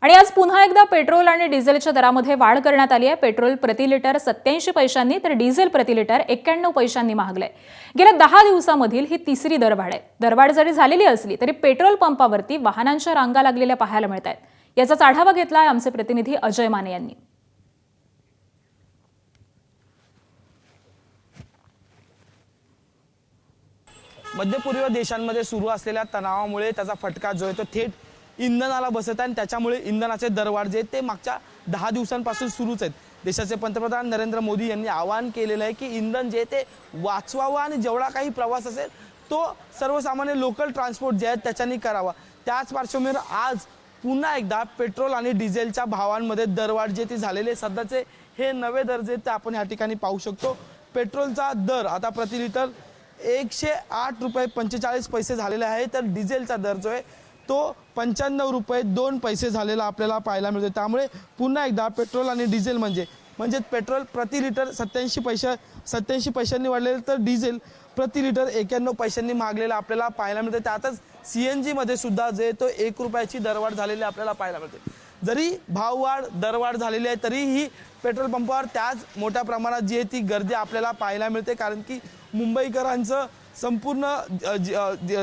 आणि आज पुन्हा एकदा पेट्रोल आणि डिझेलच्या दरामध्ये वाढ करण्यात आली आहे। पेट्रोल प्रति लिटर 87 पैशांनी तर डिझेल प्रति लिटर 91 पैशांनी महागलंय। गेल्या 10 दिवसांमधील ही तिसरी दरवाढ आहे। दरवाढ जरी झालेली असली तरी पेट्रोल पंपावरती वाहनांच्या रांगा लागलेल्या पाहायला मिळत आहेत। याचाच आढावा घेतलाय आमचे प्रतिनिधी अजय माने यांनी। मध्य पूर्व देशांमध्ये सुरू असलेल्या तणावामुळे त्याचा फटका जो आहे तो थेट इंधनाला बसत आहे आणि त्याच्यामुळे इंधनाचे दरवाढ जे ते मागच्या 10 दिवसांपासून सुरूच आहेत। देशाचे पंतप्रधान नरेंद्र मोदी यांनी आवाहन केलेलं आहे की इंधन जे ते वाचवावं आणि जेवढा काही प्रवास असेल तो सर्वसामान्य लोकल ट्रान्सपोर्ट जे आहे त्याच्यानी करावा। त्याच पार्श्वभूमीवर आज पुन्हा एकदा पेट्रोल आणि डिझेलच्या भावांमध्ये दरवाढ जे ती झालेले सध्याचे हे नवे दर जे ते आपण या ठिकाणी पाहू शकतो। पेट्रोलचा दर आता प्रति लिटर 108 रुपये 45 पैसे झालेला आहे, तर डिझेलचा दर जो आहे तो 95 रुपये 2 पैसे झालेला आपल्याला पाहायला मिळतो। त्यामुळे पुन्हा एकदा पेट्रोल आणि डिझेल म्हणजे पेट्रोल प्रति लिटर 87 पैशांनी वाढलेलं, तर डिझेल प्रति लिटर 91 पैशांनी महागलेला आपल्याला पाहायला मिळते। त्यातच सीएनजी मध्ये सुद्धा जे तो 1 रुपयाची दरवाढ झालेली आपल्याला पाहायला मिळते। जरी भाववाढ दरवाढ झालेली आहे तरीही पेट्रोल पंपावर त्याच मोठ्या प्रमाणात जी ती गर्दी आपल्याला पाहायला मिळते, कारण की मुंबईकरांचं संपूर्ण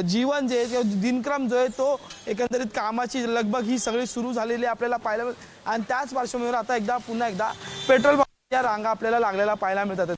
जीवन जे दिनक्रम जो आहे तो एकंदरीत कामाची लगबग ही सगळी सुरू झालेली आपल्याला पाहायला मिळते। आणि त्याच पार्श्वभूमीवर आता पुन्हा एकदा पेट्रोल पंपाच्या रांगा आपल्याला लागलेला पाहायला मिळतात।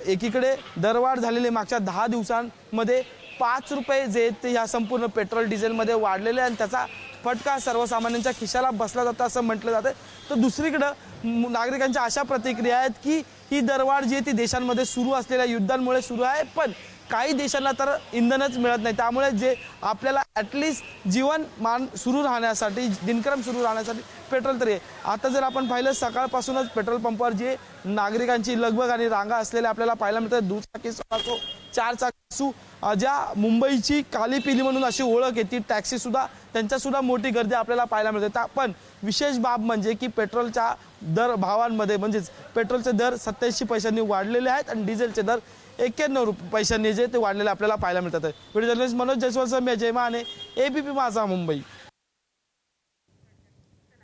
एकीकडे दरवाढ झालेली मागच्या 10 दिवसांमध्ये 5 रुपये जे ते या संपूर्ण पेट्रोल डिझेलमध्ये वाढलेले आणि त्याचा फटका सर्वसामान्यांच्या खिशाला बसला जातं असं म्हटलं जातं। तर दुसरीकडे नागरिकांच्या अशा प्रतिक्रिया आहेत की ही दरवाढ जी ती देशांमध्ये सुरू असलेल्या युद्धांमुळे सुरू आहे, पण काही देशांना तर इंधनच मिळत नाही। त्यामुळे जे आपल्याला ॲटलिस्ट जीवनमान सुरू राहण्यासाठी दिनक्रम सुरू राहण्यासाठी पेट्रोल तरी आहे। आता जर आपण पाहिलं सकाळपासूनच पेट्रोल पंपावर जे नागरिकांची लगबग आणि रांगा असलेल्या आपल्याला पाहायला मिळतात। दुचाकी असो 4 चाकी असो, ज्या मुंबईची काली पिली म्हणून अशी ओळख आहे ती टॅक्सी सुद्धा त्यांच्यासुद्धा मोठी गर्दी आपल्याला पाहायला मिळते। पण विशेष बाब म्हणजे की पेट्रोलच्या दर भावांमध्ये म्हणजेच पेट्रोलचे दर 87 पैशांनी वाढलेले आहेत आणि डिझेलचे दर 91 पैशांनी जे ते वाढलेले आपल्याला पाहायला मिळतात। व्हिडिओ जर्नलिस्ट मनोज जयस्वाल, मी अजय माने, एबीपी माझा मुंबई।